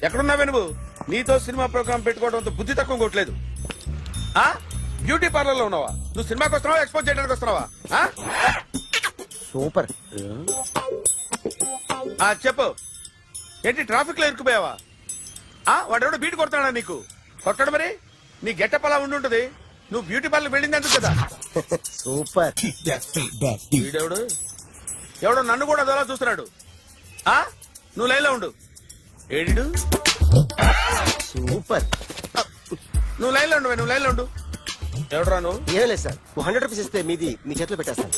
ఎక్కడున్నావే నువ్వు? నీతో cinema programme పెట్టుకోవడంతో బుద్ధి తక్కువ కొట్టలేదు. ఆ బ్యూటీ పార్లర్ లో ఉన్నావా? నువ్వు సినిమాకి వస్తున్నావా, ఎక్స్పోజ్ చేయడానికి వస్తున్నావా? సూపర్. చెప్పు, ఏంటి ట్రాఫిక్ లో ఇరుక్కుపోయావా? వాడెవడో బీట్ కొడతాడా నీకు? కొట్టడు మరి. నీ గెట్టప్ అలా ఉండుంటది. నువ్వు బ్యూటీ పార్లర్ వెళ్ళింది ఎందుకు కదా? సూపర్. వీడెవడు? ఎవడో నన్ను కూడా అదోలా చూస్తున్నాడు. నువ్వు లైన్లో ఉండు. ఏడు సూపర్. నువ్వు లైన్లో ఉండు, నువ్వు లైన్లో ఉండు. ఎవడరా నువ్వు? ఏం లేదు సార్, 100 రూపీస్ ఇస్తే మీది మీ చేతిలో పెట్టేస్తాను.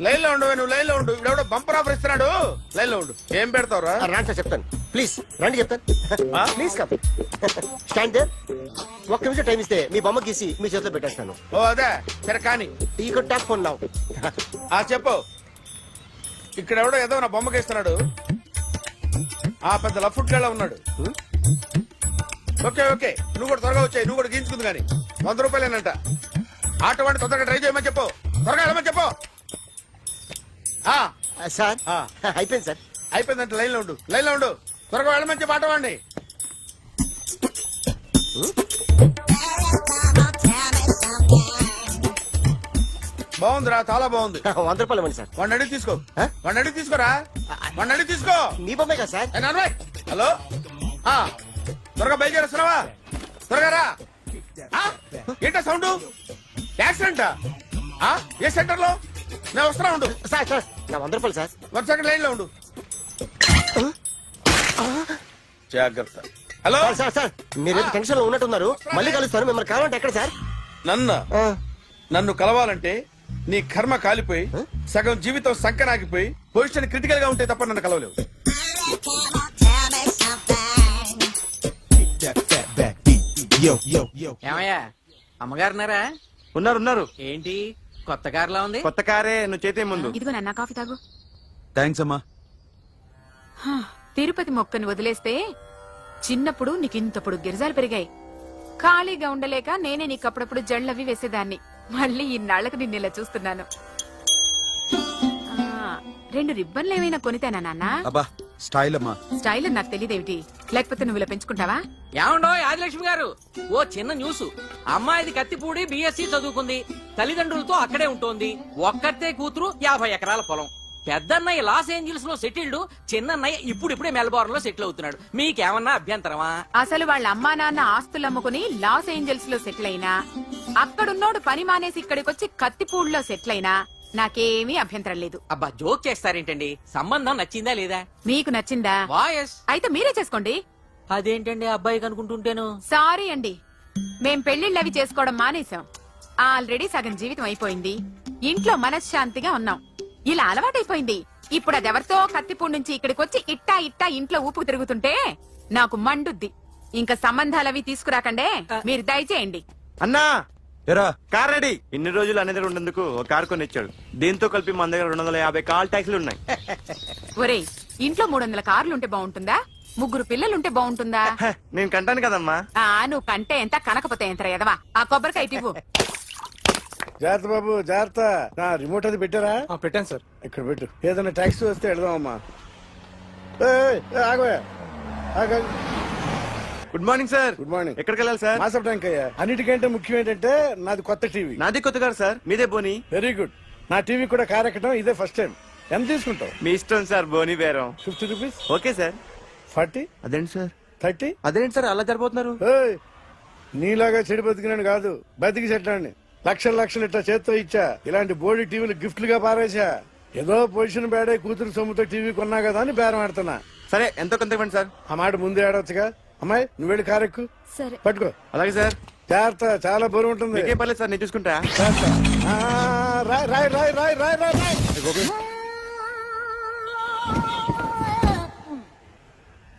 లైన్లో ఉండు, నువ్వు లైన్లో ఉండు. ఇవిడెవడో బంపర్ ఆఫర్ ఇస్తున్నాడు. లైన్లో ఉండు. ఏం పెడతావురా? రాండి సార్ చెప్తాను. ప్లీజ్ రండి చెప్తాను. Please come. Stand there. ఒక్క నిమిషం టైం ఇస్తే మీ బొమ్మ గీసి మీ చేతిలో పెట్టేస్తాను. ఓ అదే సరే కానీ. ఈ కుడ్ టాక్ ఫోన్ నౌ. చెప్పు. ఇక్కడ ఎవడో ఏదో నా బొమ్మకి ఇస్తున్నాడు. పెద్ద లఫుట్ గేళ ఉన్నాడు. ఓకే ఓకే, నువ్వు కూడా త్వరగా వచ్చాయి. నువ్వు కూడా గీంచుకుంది కానీ 100 రూపాయలేనంట. ఆటో వాడిని తొందరగా ట్రై చేయమని చెప్పు. త్వరగా వెళ్ళమని చెప్పు. సార్ అయిపోయింది సార్. అయిపోయిందంటే లైన్లో ఉండు, లైన్లో ఉండు. త్వరగా వెళ్ళమని చెప్పు ఆటో వాడిని. బాగుందిరా, చాలా బాగుంది. 100 రూపాయలు ఇవ్వండి సార్. వాడిని అడిగి తీసుకో. వాడిని అడిగి తీసుకోరా. వాడిని అడిగి తీసుకో. మీ బొమ్మే కదా సార్. హలో, త్వరగా బయలుదేరేస్తున్నావా? త్వరగా రా. ఏంటా సౌండ్? యాక్సిడెంటా? ఏ సెంటర్ లో? నేను వస్తున్నా ఉండు. సార్ సార్ నా 100 రూపాయలు సార్. 1 సెకండ్ లైన్ లో ఉండు. జాగ్రత్త. హలో సార్ సార్ మీరు టెన్షన్ లో ఉన్నట్టున్నారు. మళ్ళీ కలుస్తాను. మిమ్మల్ని కావాలంటే ఎక్కడ సార్? నన్ను కలవాలంటే నీ కర్మ కాలిపోయి సగం జీవితం సంకనాగిపోయి పొజిషన్ క్రిటికల్ గా ఉంటే తప్ప నన్ను కలవలేవు. ఏమయ్యా, అమ్మగారున్నారా? ఉన్నారు. ఏంటి కొత్త కారులా ఉంది? కొత్త కారే, నువ్వు చేతే ముందు. ఇదిగో నాన్న కాఫీ తాగు. థ్యాంక్స్ అమ్మా. తిరుపతి మొక్కను వదిలేస్తే చిన్నప్పుడు నీకింతప్పుడు గిరిజాలు పెరిగాయి. ఖాళీగా ఉండలేక నేనే నీకు అప్పుడప్పుడు జళ్ళవి వేసేదాన్ని. మళ్ళీ ఇన్నాళ్లకు నిన్ను ఇలా చూస్తున్నాను. 2 రిబ్బన్లు ఏమైనా కొనితేనా నాన్న? అబ్బా స్టైల్ అమ్మా. స్టైల్ అని నాకు తెలియదేమిటి? లేకపోతే నువ్వు ఇలా పెంచుకుంటావా? ఏమండో ఆదిలక్ష్మి గారు, ఓ చిన్న న్యూస్. అమ్మాయిది కత్తిపూడి BSc చదువుకుంది. తల్లిదండ్రులతో అక్కడే ఉంటోంది. ఒక్కతే కూతురు, 50 ఎకరాల పొలం. పెద్దన్నయ్య లాస్ ఏంజల్స్ లో సెటిల్డ్. చిన్నన్నయ్య ఇప్పుడిప్పుడే మెల్బోర్న్ లో సెటిల్ అవుతున్నాడు. మీకేమన్నా అభ్యంతరమా? అసలు వాళ్ళ అమ్మా నాన్న ఆస్తులు అమ్ముకుని లాస్ ఏంజల్స్ లో సెటిల్ అయినా, అక్కడున్నోడు పని మానేసి ఇక్కడికొచ్చి కత్తిపూడిలో సెటిల్ అయినా నాకేమీ అభ్యంతరం లేదు. అబ్బా జోక్ చేస్తారేంటండి? సంబంధం నచ్చిందా లేదా? మీకు నచ్చిందా? వాయస్ అయితే మీరే చేసుకోండి. అదేంటండి అబ్బాయికి అనుకుంటుంటేను? సారీ అండి, మేం పెళ్లిళ్ళవి చేసుకోవడం మానేశాం. ఆల్రెడీ సగం జీవితం అయిపోయింది. ఇంట్లో మనశ్శాంతిగా ఉన్నాం. ఇలా అలవాటైపోయింది. ఇప్పుడు అదెవరితో కత్తిపూడి నుంచి ఇక్కడికి వచ్చి ఇట్టా ఇంట్లో ఊపుకు తిరుగుతుంటే నాకు మండుద్ది. ఇంకా సంబంధాలవి తీసుకురాకండే, మీరు దయచేయండి. అన్నా ఎరా కార్ రెడీ. ఇన్ని రోజులు అనే దగ్గర ఉండేందుకు ఒక కార్ కొని ఇచ్చాడు. దీంతో కలిపి మన దగ్గర 250 కాల్ ట్యాక్సీలు ఉన్నాయి. ఒరేయ్, ఇంట్లో 300 కార్లుంటే బాగుంటుందా? 3 పిల్లలుంటే బాగుంటుందా? నేను కంటాను కదమ్మా. నువ్వు కంటే ఎంత కనకపోతే ఎంత ఎదవా. ఆ కొబ్బరికాయ ఇవ్వు. జాగ్రత్త బాబు, జాగ్రత్త. రిమోట్ అది పెట్టారా? పెట్టాను సార్. ఇక్కడ పెట్టు. ఏదైనా ట్యాక్సీ వస్తే వెళదామమ్మా. ఆగవే. Good morning sir. Good morning. ఎక్కడికి వెళ్ళాలి సార్? మాసప్ ట్యాంక్ అయ్యా. అన్నిటికంటే ముఖ్యం ఏంటంటే నాది కొత్త టీవీ. నాది కొత్త కారు సార్. మీదే బోని. Very good. నా టీవీ కూడా కార్ ఎక్కడం ఇదే ఫస్ట్ టైం. ఎంత తీసుకుంటావు? మీ ఇష్టం సార్. బోని బేరం 50 రూపీస్. Okay sir. 40. అదేంటి సార్? 30. అదేంటి సార్ అలా జరిపోతున్నారు? నీలాగా చెడు బతికినాను కాదు, బతికి చెట్లాండి. లక్షలు ఇట్లా చేత్తో ఇచ్చా. ఇలాంటి బోర్డు టీవీలు గిఫ్ట్లుగా పారేసా. ఏదో పొజిషన్ బేడే కూతురు సొమ్ముతో టీవీ కొన్నా కదా అని బేరం ఆడుతున్నా. సరే ఎంతో కొంత ఇవ్వండి సార్. ఆ మాట ముందే ఆడవచ్చుగా. అమ్మాయి నువ్వు వెళ్ళి కారు ఎక్కు. సరే పట్టుకో. అలాగే సార్. జాగ్రత్త, చాలా బరువు ఉంటుంది. మీకేం పర్లేదు సార్, నేను చూసుకుంటా. రాయ్.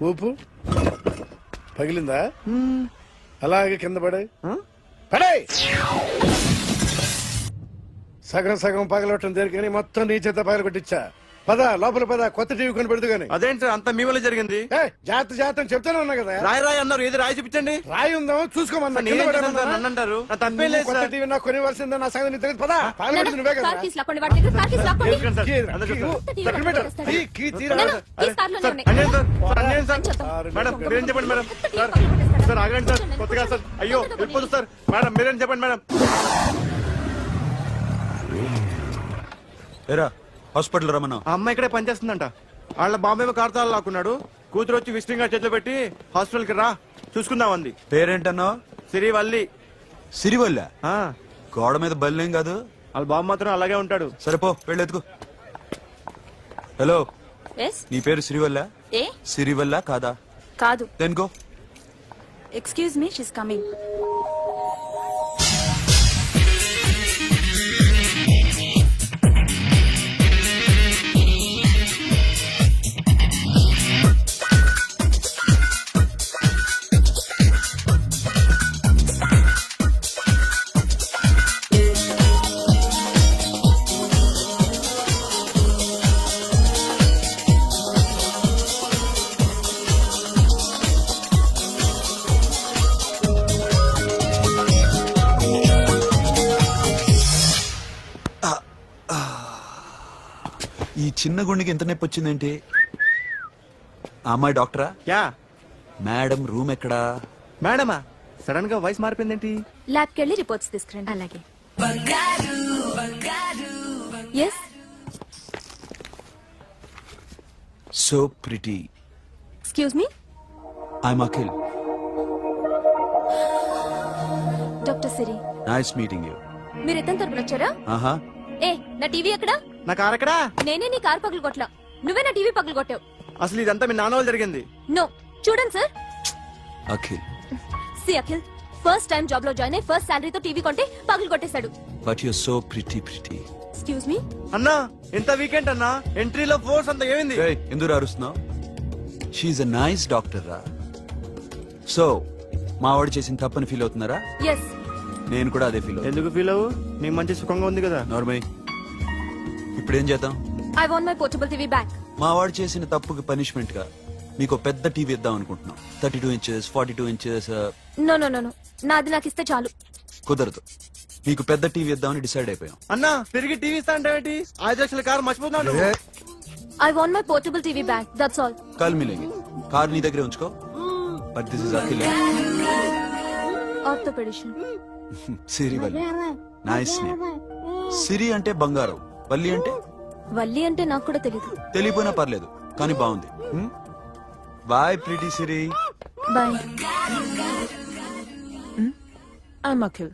ఊపు పగిలిందా? అలాగే కింద పడే. సగం పగలవటం దేనికని మొత్తం నీ చేత పగల కొట్టించా. పద లోపల పద, కొత్త టీవీ కొని పెడదు గానీ. అదేంటి సార్ అంత మీ వల్ల జరిగింది? జాగ్రత్త అని చెప్తానే ఉన్నా కదా. రాయి రాయి అన్నారు, ఏది రాయి చూపించండి. రాయి ఉందాం చూసుకోమన్నా. నేనేం చేశాను సార్? నన్ను అంటారు, నా తప్పేం లేదు కొత్త సార్. టీవీ నాకు కొనివ్వాల్సిందే, నా సంగతి నీకు తెలియదు. పద తాళి కట్టింది నువ్వే కదా. కార్ కీస్ లాక్కోండి, వాడి దగ్గర కార్ కీస్ లాక్కోండి. ఎందుకని సార్? కీ, అందరూ కీ, చూస్తారు. పక్కన పెట్టు. కీ తీరా. నాన్న, కీస్ కార్లోనే సార్, ఉన్నాయి. అన్యాయం సార్, సార్, అన్యాయం సార్. చెప్తాం. మేడం మీరేం చెప్పండి మేడం. సార్ సార్ ఆగండి సార్, కొత్తగా సార్. అయ్యో వెళ్ళిపోదు సార్. మేడం మీరేం చెప్పండి మేడం. ఏరా హాస్పిటల్ రమ్మన్నా. ఆ అమ్మాయి ఇక్కడే పనిచేస్తుందంట. వాళ్ళ బాంబేమో కార్తాలు లాక్కున్నాడు. కూతురు వచ్చి విజిటింగ్ కార్డ్ చేతిలో పెట్టి హాస్పిటల్ కి రా చూసుకుందాం అంది. పేరేంటన్నావు? సిరివల్లి. సిరివల్ల? ఆ, గోడ మీద బల్లేం కాదు. వాళ్ళ బాబు మాత్రం అలాగే ఉంటాడు. సరిపో వెళ్ళెత్తుకో. Hello, Yes? నీ పేరు సిరివల్ల? ఏ సిరివల్ల కాదా? కాదు. దెన్కో. Excuse me, she's coming. ఈ చిన్న గుండెకి ఎంత నొప్పి వచ్చిందేంటి? ఆ అమ్మాయి డాక్టరా? యా మేడం రూమ్ ఎక్కడా? మేడమా, సడన్ గా వాయిస్ మారిపోయిందేంటి? ల్యాబ్కి వెళ్ళి రిపోర్ట్స్ తీసుకురండి. అలాగే. Yes, so pretty. Excuse me, I'm Akhil. Doctor Siri. Nice meeting you. మీరు ఇతని తరపున వచ్చారా? ఆహా. ఏ, నా టీవీ ఎక్కడా? నా కారు ఎక్కడా? నేనే నీ కార్ పగలు కొట్టలా, నువ్వే నా టీవీ పగలు కొట్టావు. అసలు ఇదంతా మీ నాన్న వాళ్ళు జరిగింది. నో, చూడండి sir. Akhil. See Akhil, first time job లో జాయిన్ అయ్యి ఫస్ట్ శాలరీతో టీవీ కొంటే పగలు కొట్టేశాడు. But you so pretty. Excuse me. అన్నా ఎంత వీకెండ్ అన్నా, ఎంట్రీలో ఫోర్స్ అంత ఏమైంది? ఎందుకు అరుస్తున్నావు? షీఈ్ అ నైస్ డాక్టర్ రా. సో మా వాడు చేసిన తప్పని ఫీల్ అవుతున్నారా? ఎస్. నేను కూడా అదే ఫీల్ అవుతున్నా. ఎందుకు ఫీల్ అవ్వు, నీకు మంచి సుఖంగా ఉంది కదా. నార్మల్. ఇప్పుడేం చేద్దాం? I want my portable TV back. మా వాడు చేసిన తప్పుకి పనిష్మెంట్ గా మీకు పెద్ద టీవీ ఇద్దాం అనుకుంటున్నాం. 32 inches, 42 inches. No no no no, నాది నాకు ఇస్తే చాలు. కుదరదు. మీకు పెద్ద టీవీ ఇద్దామని డిసైడ్ అయిపోయాం. అన్నా తిరిగి టీవీ ఇస్తా అంటే 5 లక్షల కారు మర్చిపోతున్నాడు. I want my portable TV back, that's all. కాల్ మిలేంగి. కార్ నీ దగ్గరే ఉంచుకో. But this is Akhil. Orthopedician. Siri Valli. Nice name. Siri అంటే బంగారం, వల్లి అంటే? వల్లి అంటే నాకు కూడా తెలీదు. తెలియపోయినా పర్లేదు, కానీ బాగుంది. Bye pretty Siri. Bye. I'm Akhil.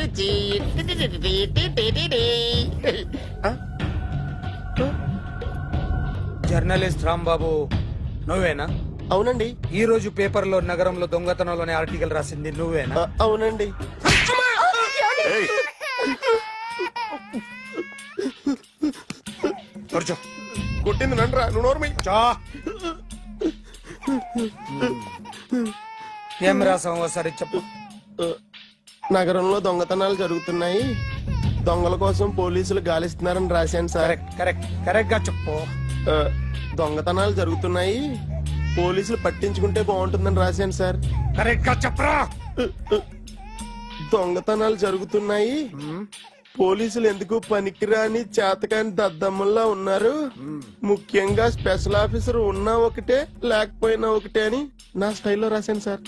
Abhiruchi. Journalist Rambabu నువ్వేనా? అవునండి. ఈ రోజు పేపర్లో నగరంలో దొంగతనంలోనే ఆర్టికల్ రాసింది నువ్వేనా? అవునండి. కూర్చో. కొట్టింది నండ్రా, నువ్వు నోర్మి. చా. ఏం రాసావు ఒకసారి చెప్పు. నగరంలో దొంగతనాలు జరుగుతున్నాయి, దొంగల కోసం పోలీసులు గాలిస్తున్నారని రాశాను సార్. కరెక్ట్ కరెక్ట్ కరెక్ట్ గా చెప్పు. దొంగతనాలు జరుగుతున్నాయి, పోలీసులు పట్టించుకుంటే బాగుంటుందని రాశాను సార్. కరెక్ట్ గా చెప్పరా. దొంగతనాలు జరుగుతున్నాయి, పోలీసులు ఎందుకు పనికిరాని చేతకాని దద్దమ్మల్లా ఉన్నారు, ముఖ్యంగా స్పెషల్ ఆఫీసర్ ఉన్నా ఒకటే లేకపోయినా ఒకటే అని నా స్టైల్లో రాశాను సార్.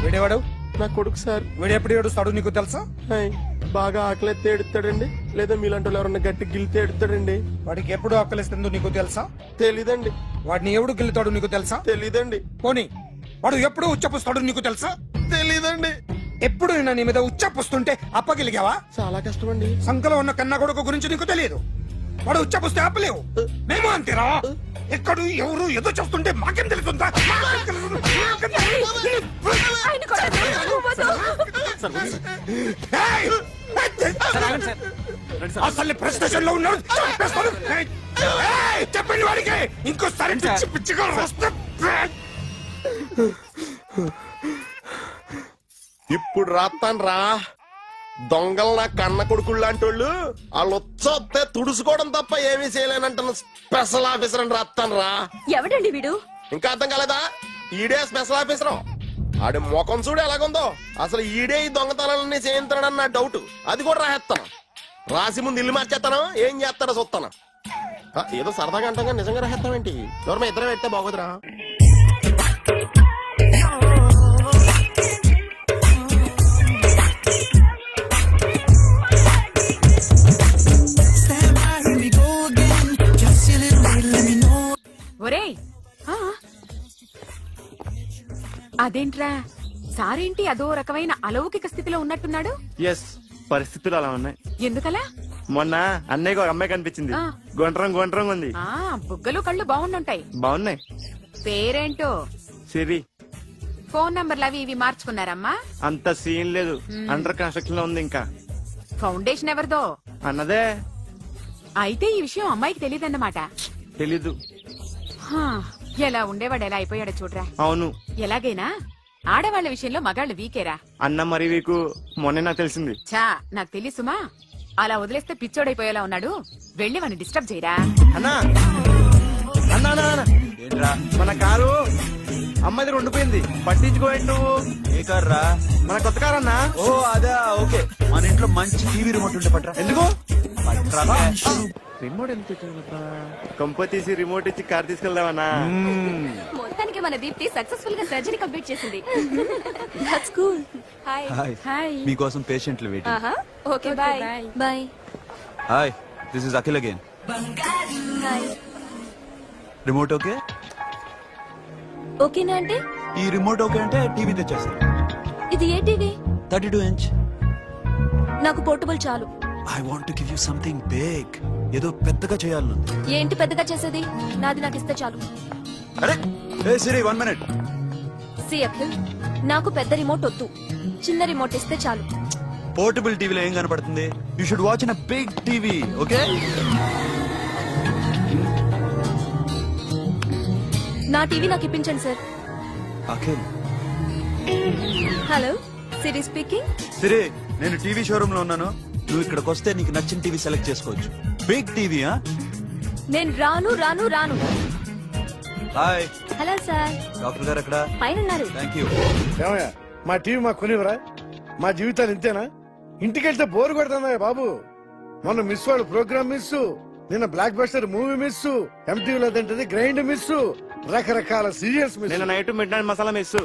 వీడేవాడు? నా కొడుకు సార్. వీడు ఎప్పుడు ఏడుస్తాడు నీకు తెలుసా? హాయ్. బాగా ఆకలిస్తే ఎడుతాడండి, లేదా మీలాంటి వాళ్ళు ఎవరన్నా గట్టి గిల్తే ఎడుతాడండి. వాడికి ఎప్పుడు ఆకలిస్తుందో నీకు తెలుసా? తెలీదండి. వాడిని ఎవడు గిల్లుతాడు నీకు తెలుసా? తెలీదండి. పోనీ వాడు ఎప్పుడు ఉచ్చపుస్తాడు నీకు తెలుసా? తెలీదండి. ఎప్పుడు నిన్న నీ మీద ఉచ్చపుస్తుంటే అప్పగిలిగావా? చాలా కష్టం అండి. సంకలో ఉన్న కన్న కొడుకు గురించి నీకు తెలియదు. వాడు ఉచ్చపుస్తే ఆపలేవు. మేము అంతేరా. ఎక్కడు ఎవరు ఏదో చేస్తుంటే మాకేం తెలుస్తుందా? ఏయ్! అసలు ప్రెస్టేషన్ లో ఉన్నాడు. చంపేస్తాను. ఏయ్! చెప్పండి వాడికి ఇంకోసారి పిచ్చి పిచ్చిగా వస్తే ఇప్పుడు రాత్తాను రా. దొంగలు నా కన్న కొడుకులు లాంటి వాళ్ళు వాళ్ళు వచ్చొస్తే తుడుచుకోవడం తప్ప ఏమీ చేయలేనంటున్న స్పెషల్ ఆఫీసర్ అని రాత్తాను రా. ఎవడండి వీడు? ఇంకా అర్థం కాలేదా? ఈడే స్పెషల్ ఆఫీసర్. ఆడి ముఖం చూడు ఎలాగుందో. అసలు ఈడే ఈ దొంగతనాలన్నీ చేయించాడని నా డౌట్. అది కూడా రాసేస్తాను. రాసి ముందు ఇల్లు మార్చేస్తాను, ఏం చేస్తాడో చూస్తాను. ఏదో సరదాగా అంటాం కానీ నిజంగా రాసేస్తామేంటి? ఎవరు ఇద్దరం పెట్టే బాగోదురా. ఒరేయ్ ఆ? అదేంట్రా సారేంటి అదో రకమైన అలౌకిక స్థితిలో ఉన్నట్టున్నాడు? ఎస్, పరిస్థితులు అలా ఉన్నాయి. ఎందుకలా? మొన్న అన్నయ్యకు ఒక అమ్మాయి కనిపించింది. ఆ. గుండ్రం ఉంది. ఆ బుగ్గలు కళ్ళు బాగుండుంటాయి. బాగున్నాయి. పేరేంటో? సిరి. ఫోన్ నంబర్లు అవి ఇవి మార్చుకున్నారమ్మా? అంత సీన్ లేదు, అండర్ కన్స్ట్రక్షన్ లో ఉంది. ఇంకా ఫౌండేషన్ ఎవరిదో? అన్నదే. అయితే ఈ విషయం అమ్మాయికి తెలియదన్నమాట. తెలీదు. హా, ఎలా ఉండేవాడు ఎలా అయిపోయాడో చూడరా. అవును. ఎలాగైనా ఆడవాళ్ల విషయంలో మగాళ్ళు వీకేరా. అన్న మరి వీకు మొన్నే నాకు తెలిసింది. చా నాకు తెలుసుమా, అలా వదిలేస్తే పిచ్చోడైపోయేలా ఉన్నాడు. వెళ్ళి వాడిని డిస్టర్బ్ చేయరా. అన్నా అన్నా అన్నా అన్నా. ఏంట్రా? మన కారు అమ్మాయి దగ్గర ఉండిపోయింది, పట్టించుకోండి నువ్వు. ఏ కార్ రా? మన కొత్త కారు అన్నా. ఓ అదా, ఓకే. మన ఇంట్లో మంచి టీవీ రిమోట్ ఉంటే పట్రా. ఎందుకు? పట్రా. రిమోట్ ఎందుకు? కంప తీసి రిమోట్ ఇచ్చి కార్ తీసుకెళ్దామన్నా. మొత్తానికి మన దీప్తి సక్సెస్ఫుల్ గా సర్జరీ కంప్లీట్ చేసింది. That's cool. హాయ్. హాయ్. మీకోసం పేషెంట్లు వెయిటింగ్. ఆహా. Okay bye. Bye. Hi, this is Akhil again. Hi. Remote okay? ఓకేనా అంటే? ఈ రిమోట్ ఓకే అంటే టీవీ తెచ్చేస్తాను. ఇది ఏ టీవీ? 32 inch. నాకు పోర్టబుల్ చాలు. I want to give you something big. ఏదో పెద్దగా చేయాలనుంది. ఏంటి పెద్దగా చేసేది? నాది నాకు ఇస్తే చాలు. అరే ఏ సిరి, 1 minute. సి అఖిల్, నాకు పెద్ద రిమోట్ వద్దు, చిన్న రిమోట్ ఇస్తే చాలు. పోర్టబుల్ టీవీలో ఏం కనపడుతుంది? You should watch in a big TV, okay? నా టీవీ నాకు ఇప్పించండి sir. Akhil. Hello, Siri speaking. Siri, నేను టీవీ షోరూమ్ లో ఉన్నాను. నువ్వు ఇక్కడికి వస్తే నీకు నచ్చిన టీవీ సెలెక్ట్ చేసుకోవచ్చు. Big TV. నేను రాను రాను రాను. హాయ్. Hello sir. డాక్టర్ గారు ఎక్కడ? పైన ఉన్నారు. Thank you. ఏమయ్యా మా టీవీ మాకు కొనివరా? మా జీవితాలు ఇంతేనా? ఇంటికెళ్తే బోర్ కొడుతుందా బాబు? మొన్న మిస్ వాళ్ళు ప్రోగ్రామ్ మిస్, నిన్న బ్లాక్ బస్టర్ మూవీ మిస్, ఎంటీవీలో తింటది గ్రైండ్ మిస్, రకరకాల సీరియల్స్ మిస్. నేను night mid night masala miss.